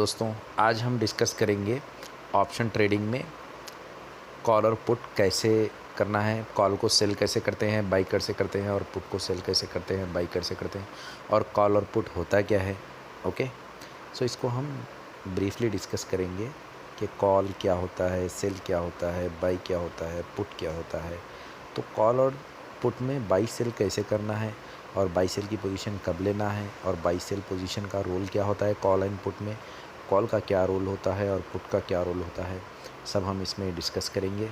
दोस्तों, आज हम डिस्कस करेंगे ऑप्शन ट्रेडिंग में कॉल और पुट कैसे करना है, कॉल को सेल कैसे करते हैं, बाई कैसे करते हैं, और पुट को सेल कैसे करते हैं, बाई कैसे करते हैं, और कॉल और पुट होता क्या है। ओके, सो इसको हम ब्रीफली डिस्कस करेंगे कि कॉल क्या होता है, सेल क्या होता है, बाई क्या होता है, पुट क्या होता है। तो कॉल और पुट में बाई सेल कैसे करना है, और बाई सेल की पोजीशन कब लेना है, और बाई सेल पोजीशन का रोल क्या होता है कॉल एंड पुट में, कॉल का क्या रोल होता है और पुट का क्या रोल होता है, सब हम इसमें डिस्कस करेंगे।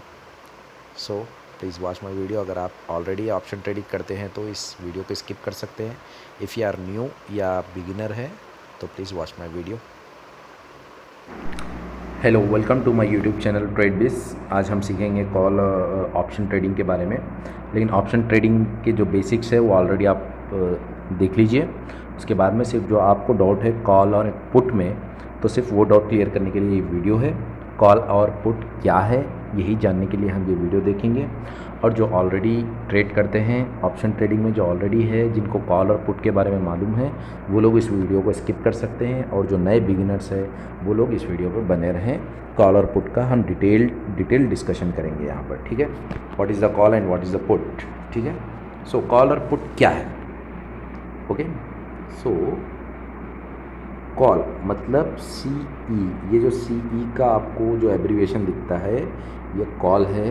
So please watch my video. अगर आप ऑलरेडी ऑप्शन ट्रेडिंग करते हैं तो इस वीडियो को स्किप कर सकते हैं। इफ़ यू आर न्यू या बिगिनर है तो please watch my video. Hello, welcome to my YouTube channel Tradebis. आज हम सीखेंगे कॉल ऑप्शन ट्रेडिंग के बारे में। लेकिन ऑप्शन ट्रेडिंग के जो बेसिक्स है वो ऑलरेडी आप देख लीजिए। उसके बाद में सिर्फ जो आपको डाउट है कॉल और पुट में, तो सिर्फ वो डाउट क्लियर करने के लिए ये वीडियो है। कॉल और पुट क्या है यही जानने के लिए हम ये वीडियो देखेंगे। और जो ऑलरेडी ट्रेड करते हैं ऑप्शन ट्रेडिंग में, जो ऑलरेडी है, जिनको कॉल और पुट के बारे में मालूम है, वो लोग इस वीडियो को स्किप कर सकते हैं। और जो नए बिगिनर्स है वो लोग इस वीडियो पर बने रहें। कॉल और पुट का हम डिटेल डिस्कशन करेंगे यहाँ पर, ठीक है। What is the call and what is the put, ठीक है। सो कॉल और पुट क्या है, ओके। सो कॉल मतलब CE, ये जो CE का आपको जो एब्रीविएशन दिखता है ये कॉल है।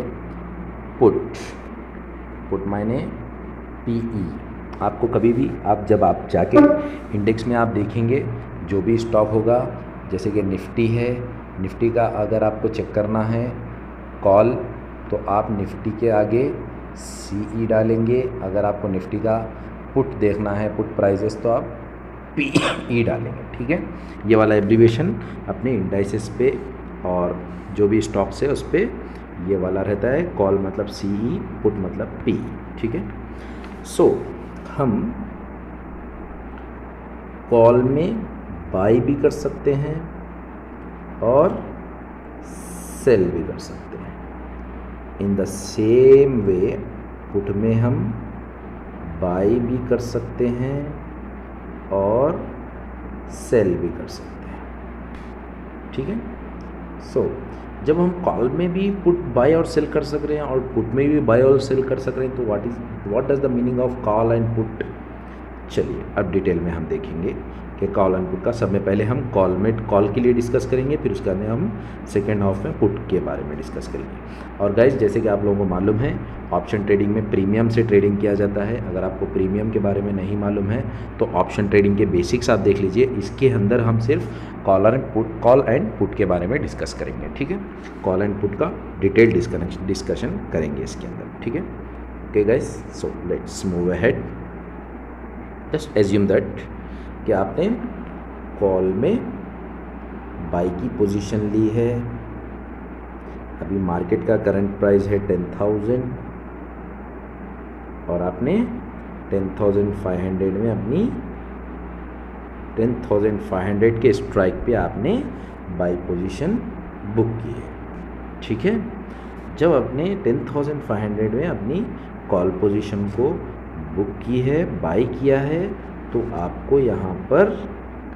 पुट मायने PE। आपको कभी भी जब आप जाके इंडेक्स में आप देखेंगे जो भी स्टॉक होगा, जैसे कि निफ्टी है, निफ्टी का अगर आपको चेक करना है कॉल, तो आप निफ्टी के आगे CE डालेंगे। अगर आपको निफ्टी का पुट देखना है, पुट प्राइजेस, तो आप PE डालेंगे, ठीक है। ये वाला एब्रीविएशन अपने इंडाइसेस पे और जो भी स्टॉक्स है उस पर ये वाला रहता है। कॉल मतलब CE, पुट मतलब PE, ठीक है। सो हम कॉल में बाई भी कर सकते हैं और सेल भी कर सकते हैं। In the same way put में हम बाई भी कर सकते हैं और सेल भी कर सकते हैं, ठीक है। सो जब हम कॉल में भी पुट बाय और सेल कर सक रहे हैं और पुट में भी बाय और सेल कर सक रहे हैं, तो what does the meaning of call and put. चलिए अब डिटेल में हम देखेंगे कि कॉल एंड पुट का। सब में पहले हम कॉल के लिए डिस्कस करेंगे, फिर उसके बाद में हम सेकेंड हाफ में पुट के बारे में डिस्कस करेंगे। और गाइज, जैसे कि आप लोगों को मालूम है ऑप्शन ट्रेडिंग में प्रीमियम से ट्रेडिंग किया जाता है। अगर आपको प्रीमियम के बारे में नहीं मालूम है तो ऑप्शन ट्रेडिंग के बेसिक्स आप देख लीजिए। इसके अंदर हम सिर्फ कॉल एंड पुट के बारे में डिस्कस करेंगे, ठीक है। कॉल एंड पुट का डिटेल डिस्कशन करेंगे इसके अंदर, ठीक है। Okay guys, so let's move ahead. Just assume that कि आपने कॉल में बाई की पोजीशन ली है। अभी मार्केट का करंट प्राइस है 10,000 और आपने 10,500 में अपनी 10,500 के स्ट्राइक पे आपने बाई पोजीशन बुक की है, ठीक है। जब आपने 10,500 में अपनी कॉल पोजीशन को बुक की है, बाई किया है, तो आपको यहाँ पर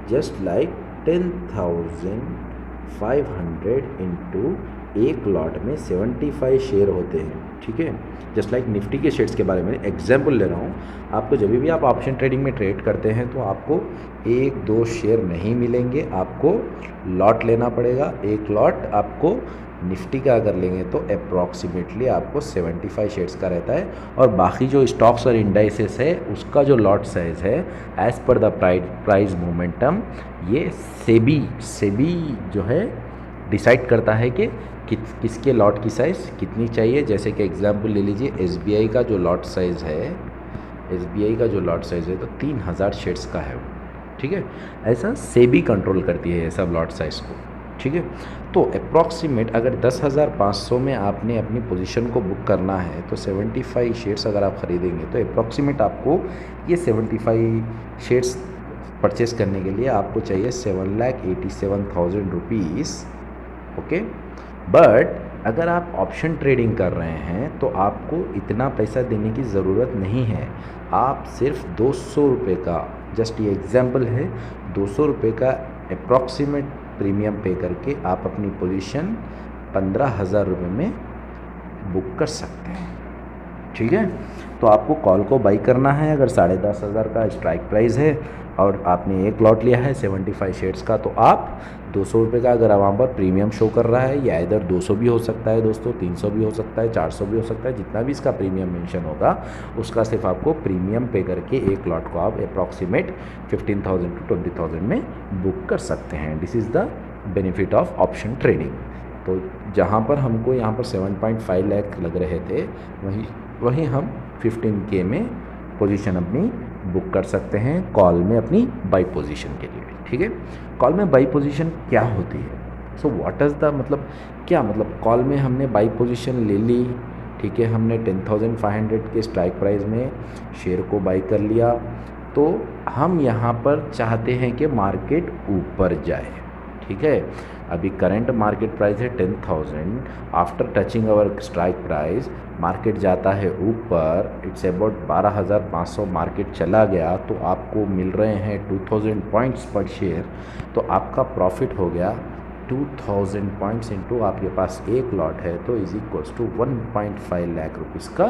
जस्ट लाइक 10,500 इंटू एक लॉट में 75 शेयर होते हैं, ठीक है। जस्ट लाइक निफ्टी के शेयर्स के बारे में एग्जाम्पल ले रहा हूँ। आपको जब भी आप ऑप्शन ट्रेडिंग में ट्रेड करते हैं तो आपको 1-2 शेयर नहीं मिलेंगे, आपको लॉट लेना पड़ेगा। एक लॉट आपको निफ्टी का अगर लेंगे तो अप्रॉक्सीमेटली आपको 75 शेयर्स का रहता है। और बाकी जो स्टॉक्स और इंडाइसेस है उसका जो लॉट साइज़ है as per the price momentum, ये सेबी जो है डिसाइड करता है कि किसके लॉट की साइज़ कितनी चाहिए। जैसे कि एग्जांपल ले लीजिए, SBI का जो लॉट साइज़ है, SBI का जो लॉट साइज़ है तो 3000 शेयर्स का है वो, ठीक है। ऐसा सेबी कंट्रोल करती है ये सब लॉट साइज़ को, ठीक है। तो अप्रॉक्सीमेट अगर 10,500 में आपने अपनी पोजीशन को बुक करना है तो 75 शेयर्स अगर आप ख़रीदेंगे तो अप्रॉक्सीमेट आपको ये 75 शेयर्स परचेस करने के लिए आपको चाहिए 7,87,000 रुपीज़, ओके। बट अगर आप ऑप्शन ट्रेडिंग कर रहे हैं तो आपको इतना पैसा देने की ज़रूरत नहीं है। आप सिर्फ 200 रुपये का, जस्ट ये एग्जाम्पल है, 200 रुपये का अप्रॉक्सीमेट प्रीमियम पे करके आप अपनी पोजीशन 15,000 रुपये में बुक कर सकते हैं। ठीक है, तो आपको कॉल को बाई करना है। अगर 10,500 का स्ट्राइक प्राइस है और आपने एक लॉट लिया है 75 शेयर्स का, तो आप 200 रुपये का अगर वहाँ पर प्रीमियम शो कर रहा है, या इधर 200 भी हो सकता है दोस्तों, 300 भी हो सकता है, 400 भी हो सकता है, जितना भी इसका प्रीमियम मेंशन होगा उसका सिर्फ आपको प्रीमियम पे करके एक लॉट को आप अप्रॉक्सीमेट 15,000 to 20,000 में बुक कर सकते हैं। This is the benefit of option trading. तो जहाँ पर हमको यहाँ पर 7.5 लाख लग रहे थे, वहीं हम 15K में पोजीशन अपनी बुक कर सकते हैं कॉल में अपनी बाई पोजीशन के लिए। ठीक है, कॉल में बाई पोजीशन क्या होती है? सो व्हाट इज़ द मतलब क्या मतलब कॉल में हमने बाई पोजीशन ले ली, ठीक है, हमने 10,500 के स्ट्राइक प्राइस में शेयर को बाई कर लिया, तो हम यहाँ पर चाहते हैं कि मार्केट ऊपर जाए। ठीक है, अभी करंट मार्केट प्राइस है 10,000, आफ्टर टचिंग अवर स्ट्राइक प्राइस मार्केट जाता है ऊपर, इट्स अबाउट 12,500 मार्केट चला गया, तो आपको मिल रहे हैं 2,000 पॉइंट्स पर शेयर। तो आपका प्रॉफिट हो गया 2,000 पॉइंट्स इंटू आपके पास एक लॉट है, तो is equals to 1.5 lakh rupees का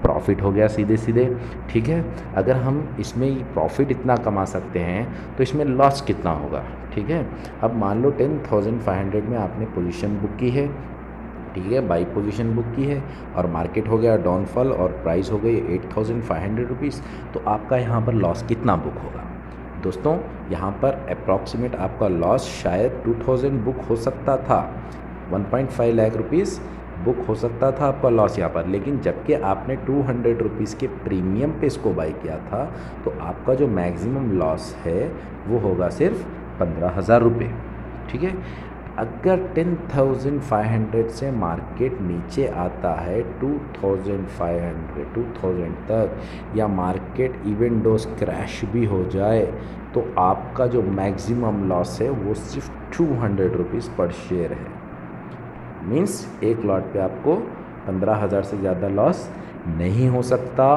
प्रॉफिट हो गया सीधे सीधे। ठीक है, अगर हम इसमें प्रॉफिट इतना कमा सकते हैं तो इसमें लॉस कितना होगा? ठीक है, अब मान लो 10,500 में आपने पोजीशन बुक की है, ठीक है, बाई पोजीशन बुक की है, और मार्केट हो गया डाउनफॉल और प्राइस हो गई 8,500 रुपीज़, तो आपका यहाँ पर लॉस कितना बुक होगा दोस्तों? यहाँ पर अप्रॉक्सीमेट आपका लॉस शायद 2,000 बुक हो सकता था, 1.5 लाख रुपीज़ बुक हो सकता था आपका लॉस यहाँ पर, लेकिन जबकि आपने 200 रुपीज़ के प्रीमियम पे इसको बाई किया था, तो आपका जो मैक्सिमम लॉस है वो होगा सिर्फ 15,000 रुपये। ठीक है, अगर 10,500 से मार्केट नीचे आता है 2,500 2,000 तक, या मार्केट इवन डोज क्रैश भी हो जाए, तो आपका जो मैक्सिमम लॉस है वो सिर्फ 200 रुपीज़ पर शेयर है। मीन्स एक लॉट पे आपको 15,000 से ज़्यादा लॉस नहीं हो सकता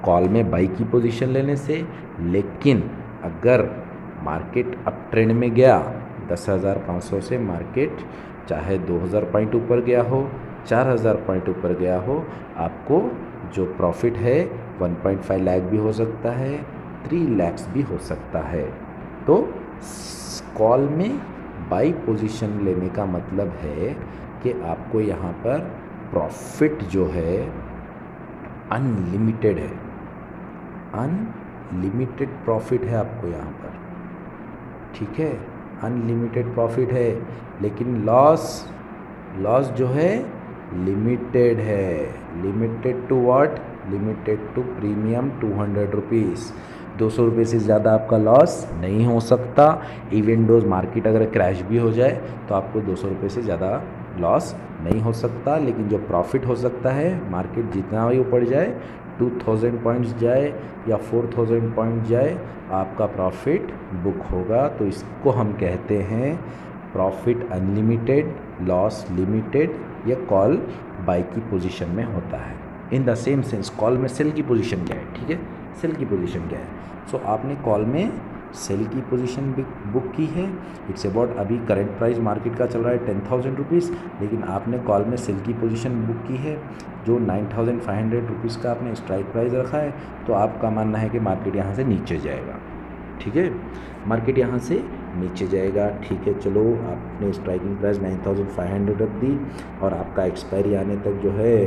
कॉल में बाई की पोजीशन लेने से। लेकिन अगर मार्केट अप ट्रेंड में गया, 10,500 से मार्केट चाहे 2,000 पॉइंट ऊपर गया हो, 4,000 पॉइंट ऊपर गया हो, आपको जो प्रॉफिट है 1.5 लाख भी हो सकता है, 3 लाख भी हो सकता है। तो कॉल में बाई पोजीशन लेने का मतलब है कि आपको यहाँ पर प्रॉफिट जो है अनलिमिटेड है, अनलिमिटेड प्रॉफिट है आपको यहाँ पर। ठीक है, अनलिमिटेड प्रॉफिट है, लेकिन लॉस जो है लिमिटेड है। Limited to what? Limited to premium 200 rupees. 200 रुपये से ज़्यादा आपका लॉस नहीं हो सकता। इवन डोज मार्केट अगर क्रैश भी हो जाए तो आपको 200 रुपये से ज़्यादा लॉस नहीं हो सकता, लेकिन जो प्रॉफिट हो सकता है, मार्केट जितना भी ऊपर जाए, 2,000 पॉइंट्स जाए या 4,000 पॉइंट जाए, आपका प्रॉफिट बुक होगा। तो इसको हम कहते हैं प्रॉफिट अनलिमिटेड, लॉस लिमिटेड। ये कॉल बाई की पोजीशन में होता है। In the same sense call में सेल की पोजीशन क्या है? ठीक है, सेल की पोजीशन क्या है? सो आपने कॉल में सेल की पोजीशन भी बुक की है। इट्स अबाउट, अभी करंट प्राइस मार्केट का चल रहा है 10,000 रुपीज़, लेकिन आपने कॉल में सेल की पोजीशन बुक की है जो 9,500 रुपीज़ का आपने स्ट्राइक प्राइस रखा है। तो आपका मानना है कि मार्केट यहाँ से नीचे जाएगा। ठीक है, मार्केट यहाँ से नीचे जाएगा। ठीक है, चलो आपने स्ट्राइकिंग प्राइस 9,500 रख दी और आपका एक्सपायरी आने तक जो है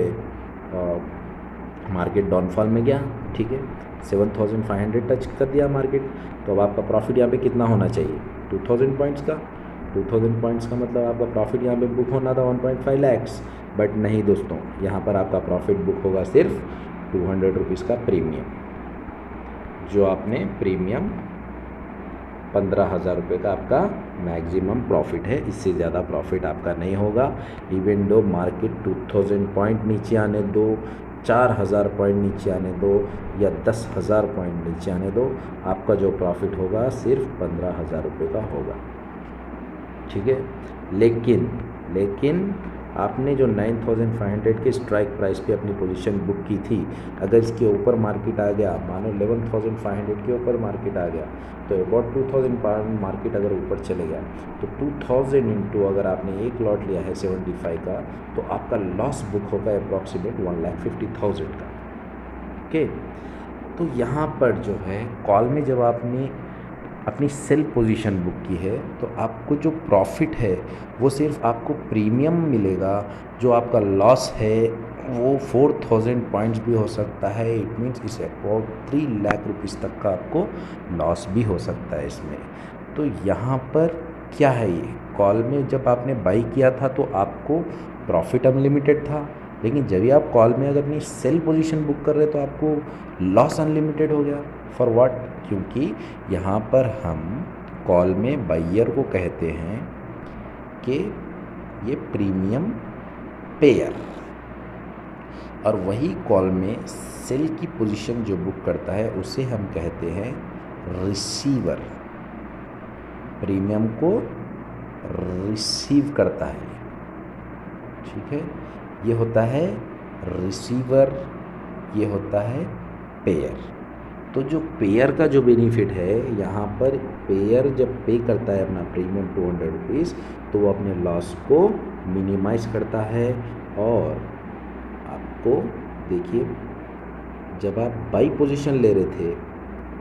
मार्केट डाउनफॉल में गया। ठीक है, 7,500 टच कर दिया मार्केट, तो अब आपका प्रॉफिट यहाँ पे कितना होना चाहिए? 2,000 पॉइंट्स का। 2,000 पॉइंट्स का मतलब आपका प्रॉफिट यहाँ पे बुक होना था 1.5 लाख, बट नहीं दोस्तों, यहाँ पर आपका प्रॉफिट बुक होगा सिर्फ 200 रुपीज़ का प्रीमियम, जो आपने प्रीमियम 15,000 रुपये का आपका मैक्सिमम प्रॉफिट है। इससे ज़्यादा प्रॉफिट आपका नहीं होगा। इवन दो मार्केट 2,000 पॉइंट नीचे आने दो, 4,000 पॉइंट नीचे आने दो, या 10,000 पॉइंट नीचे आने दो, आपका जो प्रॉफिट होगा सिर्फ 15,000 रुपये का होगा। ठीक है, लेकिन आपने जो 9500 के स्ट्राइक प्राइस पे अपनी पोजीशन बुक की थी, अगर इसके ऊपर मार्केट आ गया, मानो 11,500 के ऊपर मार्केट आ गया, तो अबाउट 2000 मार्केट अगर ऊपर चले गया तो 2000 इंटू अगर आपने एक लॉट लिया है 75 का, तो आपका लॉस बुक होगा अप्रॉक्सीमेट 1,50,000 का। ओके, तो यहाँ पर जो है कॉल में जब आपने अपनी सेल पोजीशन बुक की है तो आपको जो प्रॉफिट है वो सिर्फ आपको प्रीमियम मिलेगा, जो आपका लॉस है वो 4,000 पॉइंट्स भी हो सकता है। इट मीन्स इस अबाउट 3 लाख रुपीज़ तक का आपको लॉस भी हो सकता है इसमें। तो यहाँ पर क्या है, ये कॉल में जब आपने बाई किया था तो आपको प्रॉफिट अनलिमिटेड था, लेकिन जब भी आप कॉल में अगर अपनी सेल पोजीशन बुक कर रहे हो तो आपको लॉस अनलिमिटेड हो गया। For what? क्योंकि यहाँ पर हम कॉल में बायर को कहते हैं कि ये प्रीमियम पेयर, और वही कॉल में सेल की पोजीशन जो बुक करता है उसे हम कहते हैं रिसीवर। प्रीमियम को रिसीव करता है, ठीक है, ये होता है रिसीवर, ये होता है पेयर। तो जो पेयर का जो बेनिफिट है यहाँ पर, पेयर जब पे करता है अपना प्रीमियम 200 रुपीज़ तो वो अपने लॉस को मिनिमाइज करता है। और आपको देखिए, जब आप बाई पोजीशन ले रहे थे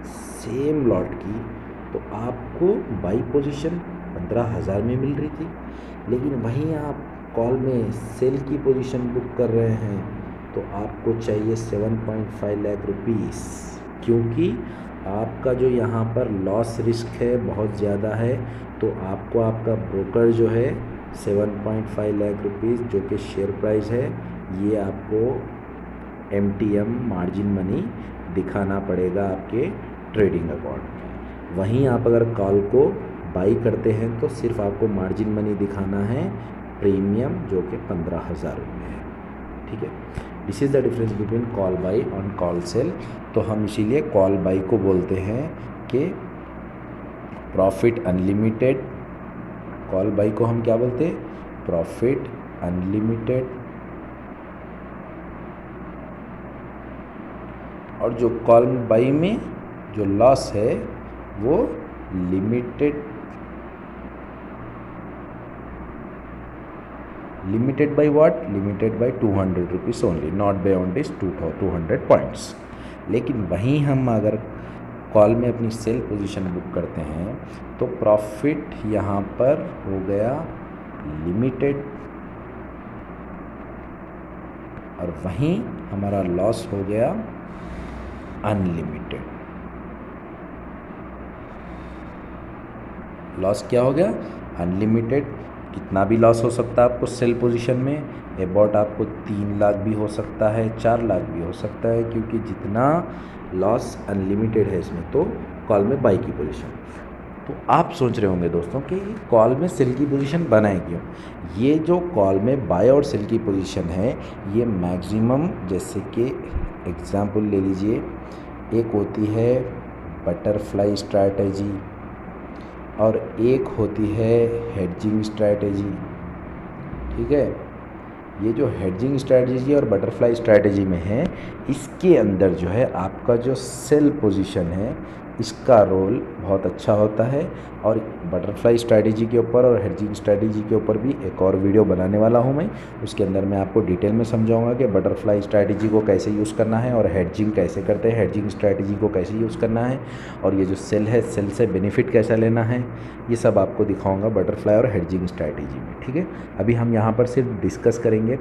सेम लॉट की तो आपको बाई पोजीशन 15,000 में मिल रही थी, लेकिन वहीं आप कॉल में सेल की पोजीशन बुक कर रहे हैं तो आपको चाहिए 7.5 लाख रुपीज़, क्योंकि आपका जो यहाँ पर लॉस रिस्क है बहुत ज़्यादा है। तो आपको आपका ब्रोकर जो है 7.5 लाख रुपीज़ जो कि शेयर प्राइस है, ये आपको MTM मार्जिन मनी दिखाना पड़ेगा आपके ट्रेडिंग अकाउंट में। वहीं आप अगर कॉल को बाई करते हैं तो सिर्फ आपको मार्जिन मनी दिखाना है प्रीमियम जो कि 15,000 रुपये है, ठीक है। This is the difference between call by और कॉल सेल। तो हम इसीलिए कॉल बाई को बोलते हैं कि प्रॉफिट अनलिमिटेड। कॉल बाई को हम क्या बोलते हैं? Profit unlimited. और जो कॉल बाई में जो लॉस है वो limited. Limited by what? Limited by 200 rupees only, not by on this 200 points. लेकिन वहीं हम अगर कॉल में अपनी सेल पोजीशन बुक करते हैं तो प्रॉफिट यहाँ पर हो गया लिमिटेड, और वहीं हमारा लॉस हो गया अनलिमिटेड। लॉस क्या हो गया? अनलिमिटेड। कितना भी लॉस हो सकता है आपको सेल पोजीशन में, अबाउट आपको 3 लाख भी हो सकता है, 4 लाख भी हो सकता है, क्योंकि जितना लॉस अनलिमिटेड है इसमें। तो कॉल में बाई की पोजीशन। तो आप सोच रहे होंगे दोस्तों कि कॉल में सेल की पोजीशन बनाए क्यों? ये जो कॉल में बाय और सेल की पोजीशन है ये मैक्सिमम, जैसे कि एग्जांपल ले लीजिए, एक होती है बटरफ्लाई स्ट्रैटेजी और एक होती है हेडजिंग स्ट्रैटेजी, ठीक है। ये जो हेडजिंग स्ट्रैटेजी और बटरफ्लाई स्ट्रैटेजी में है, इसके अंदर जो है आपका जो सेल पोजीशन है इसका रोल बहुत अच्छा होता है। और बटरफ्लाई स्ट्रैटेजी के ऊपर और हेडजिंग स्ट्रैटेजी के ऊपर भी एक और वीडियो बनाने वाला हूं मैं। उसके अंदर मैं आपको डिटेल में समझाऊंगा कि बटरफ्लाई स्ट्रैटेजी को कैसे यूज़ करना है और हेडजिंग कैसे करते हैं, हेडजिंग स्ट्रैटेजी को कैसे यूज़ करना है, और ये जो सेल है सेल से बेनिफिट कैसा लेना है, ये सब आपको दिखाऊँगा बटरफ्लाई और हेडजिंग स्ट्रैटेजी में, ठीक है। अभी हम यहाँ पर सिर्फ डिस्कस करेंगे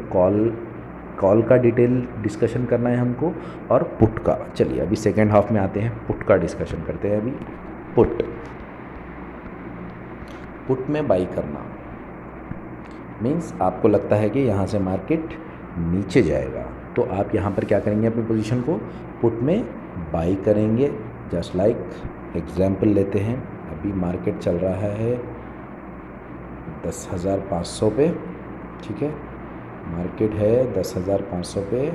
कॉल का डिटेल डिस्कशन करना है हमको, और पुट का। चलिए अभी सेकेंड हाफ में आते हैं, पुट का डिस्कशन करते हैं। अभी पुट में बाई करना मीन्स आपको लगता है कि यहाँ से मार्केट नीचे जाएगा, तो आप यहाँ पर क्या करेंगे? अपनी पोजीशन को पुट में बाई करेंगे। जस्ट लाइक एग्जाम्पल लेते हैं, अभी मार्केट चल रहा है 10,500 पे, ठीक है। मार्केट है 10,500 पे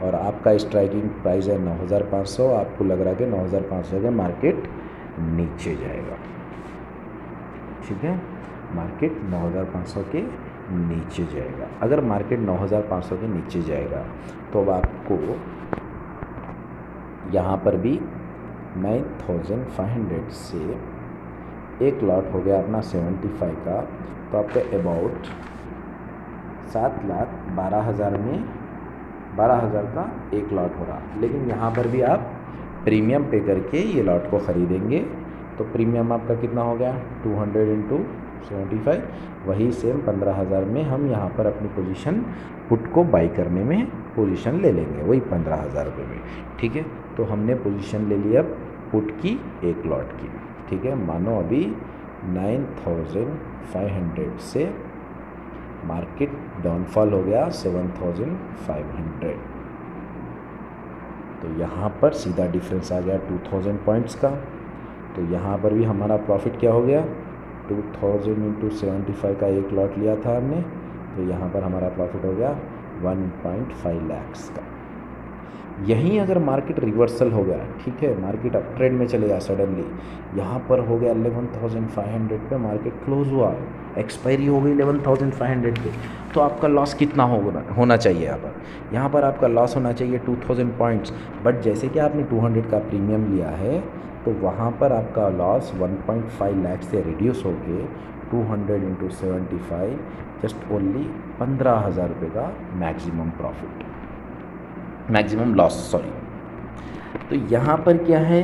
और आपका स्ट्राइकिंग प्राइस है 9,500। आपको लग रहा है कि 9,500 के मार्केट नीचे जाएगा, ठीक है। मार्केट 9,500 के नीचे जाएगा। अगर मार्केट 9,500 के नीचे जाएगा तो अब आपको यहाँ पर भी 9,500 से एक लॉट हो गया अपना 75 का, तो आपका अबाउट 7,12,000 में 12,000 का एक लॉट हो रहा। लेकिन यहाँ पर भी आप प्रीमियम पे करके ये लॉट को ख़रीदेंगे तो प्रीमियम आपका कितना हो गया 200 इंटू 75, वही सेम 15,000 में हम यहाँ पर अपनी पोजीशन पुट को बाई करने में पोजीशन ले लेंगे, वही 15,000 रुपये में। ठीक है, तो हमने पोजीशन ले ली अब पुट की एक लॉट की। ठीक है, मानो अभी 9,500 से मार्केट डाउनफॉल हो गया 7,500, तो यहाँ पर सीधा डिफरेंस आ गया 2,000 पॉइंट्स का। तो यहाँ पर भी हमारा प्रॉफिट क्या हो गया 2,000 इंटू 75 का एक लॉट लिया था हमने, तो यहाँ पर हमारा प्रॉफिट हो गया 1.5 लाख का। यहीं अगर मार्केट रिवर्सल हो गया, ठीक है, मार्केट अप ट्रेंड में चले गया सडनली, यहाँ पर हो गया 11,500 पे मार्केट क्लोज हुआ, एक्सपायरी हो गई 11,500 पे, तो आपका लॉस कितना होना चाहिए यहाँ पर आपका लॉस होना चाहिए 2,000 पॉइंट्स। बट जैसे कि आपने 200 का प्रीमियम लिया है तो वहाँ पर आपका लॉस 1.5 लाख से रिड्यूस होके 200 इंटू 75 जस्ट ओनली 15,000 रुपये का maximum profit, maximum loss sorry. तो यहाँ पर क्या है,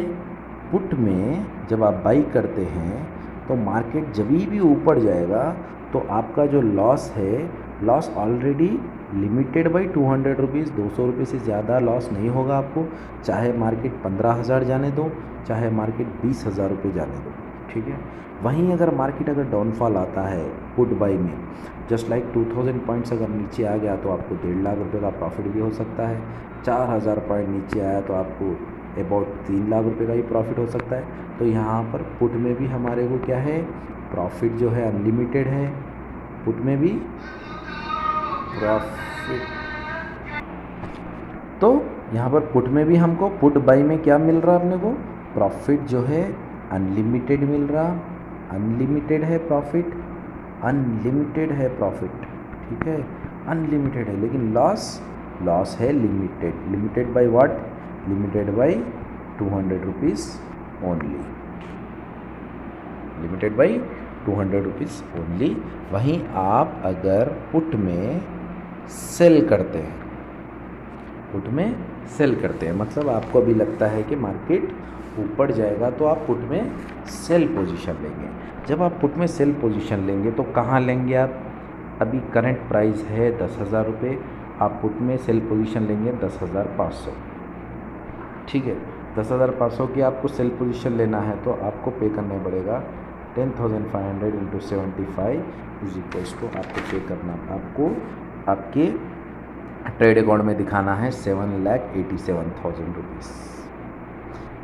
पुट में जब आप बाई करते हैं तो मार्केट जब भी ऊपर जाएगा तो आपका जो लॉस है, loss already limited by 200 rupees, 200 रुपये से ज़्यादा लॉस नहीं होगा आपको, चाहे मार्केट 15,000 जाने दो, चाहे मार्केट 20,000 रुपये जाने दो। ठीक है, वहीं अगर मार्केट अगर डाउनफॉल आता है पुट बाई में, जस्ट लाइक 2,000 पॉइंट्स अगर नीचे आ गया तो आपको 1.5 लाख रुपये का प्रॉफिट भी हो सकता है। 4,000 पॉइंट नीचे आया तो आपको अबाउट 3 लाख रुपये का ही प्रॉफिट हो सकता है। तो यहाँ पर पुट में भी हमारे को क्या है, प्रॉफिट जो है अनलिमिटेड है, पुट में भी प्रॉफिट। तो यहाँ पर पुट में भी हमको पुट बाई में क्या मिल रहा है अपने को, प्रॉफिट जो है अनलिमिटेड मिल रहा, अनलिमिटेड है प्रॉफिट, अनलिमिटेड है प्रॉफिट। ठीक है, अनलिमिटेड है, लेकिन लॉस है limited. Limited by what, limited by 200 rupees only, limited by 200 rupees only. वहीं आप अगर पुट में सेल करते हैं, पुट में सेल करते हैं मतलब आपको अभी लगता है कि मार्केट ऊपर जाएगा तो आप पुट में सेल पोजीशन लेंगे। जब आप पुट में सेल पोजीशन लेंगे तो कहाँ लेंगे आप, अभी करंट प्राइस है 10,000 रुपये, आप पुट में सेल पोजीशन लेंगे 10,500। ठीक है, 10,500 की आपको सेल पोजीशन लेना है तो आपको पे करना पड़ेगा 10,500 इंटू 75 इज इक्वल्स टू, आपको पे करना, आपको आपके ट्रेड अकाउंट में दिखाना है 7,87,000 रुपीज़।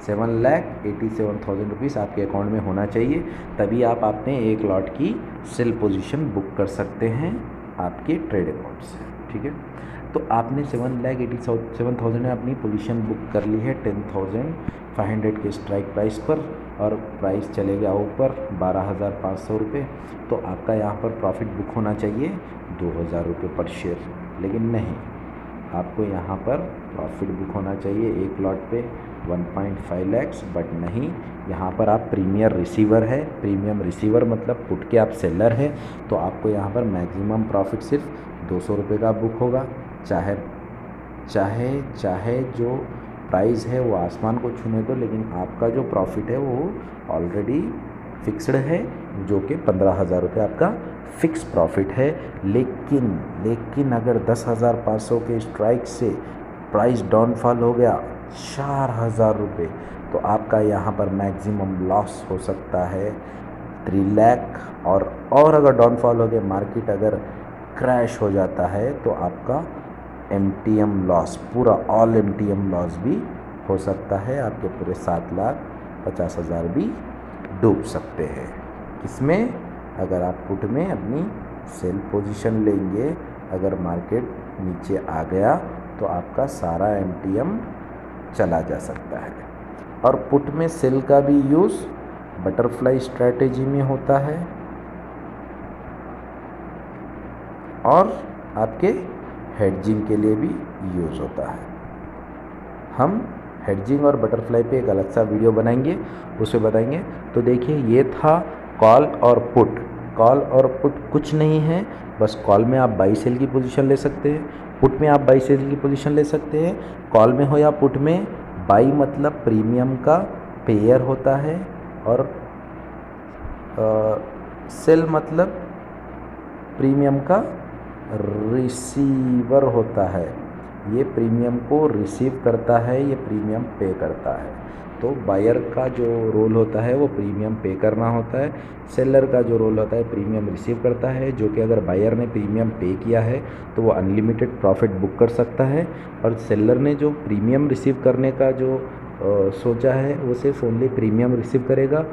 7,87,000 रुपीज़ आपके अकाउंट में होना चाहिए, तभी आप अपने एक लॉट की सेल पोजीशन बुक कर सकते हैं आपके ट्रेड अकाउंट से। ठीक है, तो आपने 7,87,000 में अपनी पोजीशन बुक कर ली है 10,500 के स्ट्राइक प्राइस पर, और प्राइस चले गया ऊपर 12,500 रुपये, तो आपका यहाँ पर प्रॉफिट बुक होना चाहिए 2,000 रुपये पर शेयर। लेकिन नहीं, आपको यहाँ पर प्रॉफिट बुक होना चाहिए एक लॉट पे 1.5 लाख, बट नहीं, यहाँ पर आप प्रीमियर रिसीवर है, प्रीमियम रिसीवर मतलब पुट के आप सेलर है, तो आपको यहाँ पर मैक्सिमम प्रॉफिट सिर्फ 200 रुपये का बुक होगा। चाहे चाहे चाहे जो प्राइस है वो आसमान को छूने दो, लेकिन आपका जो प्रॉफिट है वो ऑलरेडी फिक्स्ड है, जो कि 15,000 रुपये आपका फिक्स प्रॉफिट है। लेकिन अगर 10,500 के स्ट्राइक से प्राइस डाउनफॉल हो गया 4,000 रुपये, तो आपका यहाँ पर मैक्सिमम लॉस हो सकता है 3 लाख। और अगर डाउनफॉल हो गया, मार्केट अगर क्रैश हो जाता है तो आपका MTM लॉस, पूरा ऑल MTM लॉस भी हो सकता है, आपके पूरे 7,50,000 भी डूब सकते हैं। किसमें, अगर आप पुट में अपनी सेल पोजीशन लेंगे, अगर मार्केट नीचे आ गया तो आपका सारा MTM चला जा सकता है। और पुट में सेल का भी यूज़ बटरफ्लाई स्ट्रैटेजी में होता है। और आपके हेडजिंग के लिए भी यूज़ होता है। हम हेडजिंग और बटरफ्लाई पे एक अलग सा वीडियो बनाएंगे, उसे बताएंगे। तो देखिए ये था कॉल और पुट। कॉल और पुट कुछ नहीं है, बस कॉल में आप बाई सेल की पोजीशन ले सकते हैं, पुट में आप बाई सेल की पोजीशन ले सकते हैं। कॉल में हो या पुट में, बाई मतलब प्रीमियम का पेयर होता है और सेल मतलब प्रीमियम का रिसीवर होता है। ये प्रीमियम को रिसीव करता है, ये प्रीमियम पे करता है। तो बायर का जो रोल होता है वो प्रीमियम पे करना होता है, सेलर का जो रोल होता है प्रीमियम रिसीव करता है। जो कि अगर बायर ने प्रीमियम पे किया है तो वो अनलिमिटेड प्रॉफिट बुक कर सकता है, और सेलर ने जो प्रीमियम रिसीव करने का जो सोचा है वो सिर्फ ओनली प्रीमियम रिसीव करेगा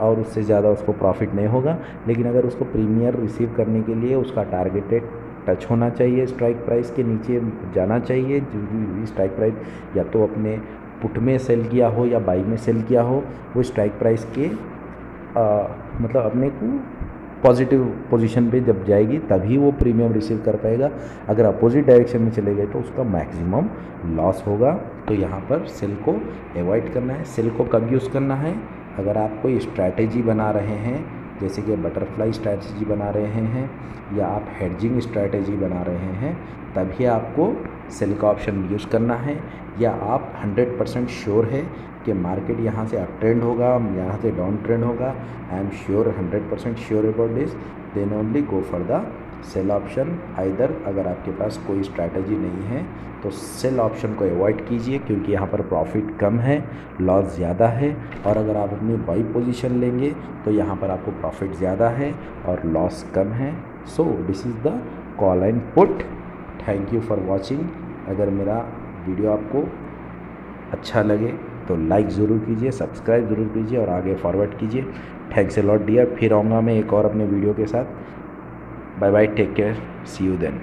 और उससे ज़्यादा उसको प्रॉफिट नहीं होगा। लेकिन अगर उसको प्रीमियम रिसीव करने के लिए उसका टारगेटेड टच होना चाहिए, स्ट्राइक प्राइस के नीचे जाना चाहिए। स्ट्राइक प्राइस या तो अपने पुट में सेल किया हो या बाई में सेल किया हो, वो स्ट्राइक प्राइस के मतलब अपने को पॉजिटिव पोजीशन पे जब जाएगी तभी वो प्रीमियम रिसीव कर पाएगा। अगर अपोजिट डायरेक्शन में चले गए तो उसका मैक्सिमम लॉस होगा। तो यहाँ पर सेल को अवॉइड करना है। सेल को कब यूज़ करना है? अगर आप कोई स्ट्रैटेजी बना रहे हैं, जैसे कि बटरफ्लाई स्ट्रैटेजी बना रहे हैं या आप हेडजिंग स्ट्रैटेजी बना रहे हैं, तभी आपको सेल का ऑप्शन यूज़ करना है। या आप 100% श्योर है कि मार्केट यहाँ से अप ट्रेंड होगा, यहाँ से डाउन ट्रेंड होगा, I am sure 100% sure about this, then only go for the sell option. Either अगर आपके पास कोई स्ट्रैटेजी नहीं है तो सेल ऑप्शन को अवॉइड कीजिए, क्योंकि यहाँ पर प्रॉफिट कम है, लॉस ज़्यादा है। और अगर आप अपनी बाई पोजीशन लेंगे तो यहाँ पर आपको प्रॉफिट ज़्यादा है और लॉस कम है। So this is the call and put. Thank you for watching. अगर मेरा वीडियो आपको अच्छा लगे तो लाइक ज़रूर कीजिए, सब्सक्राइब ज़रूर कीजिए और आगे फॉरवर्ड कीजिए। Thanks a lot dear. फिर आऊँगा मैं एक और अपने वीडियो के साथ। Bye bye, take care, see you then.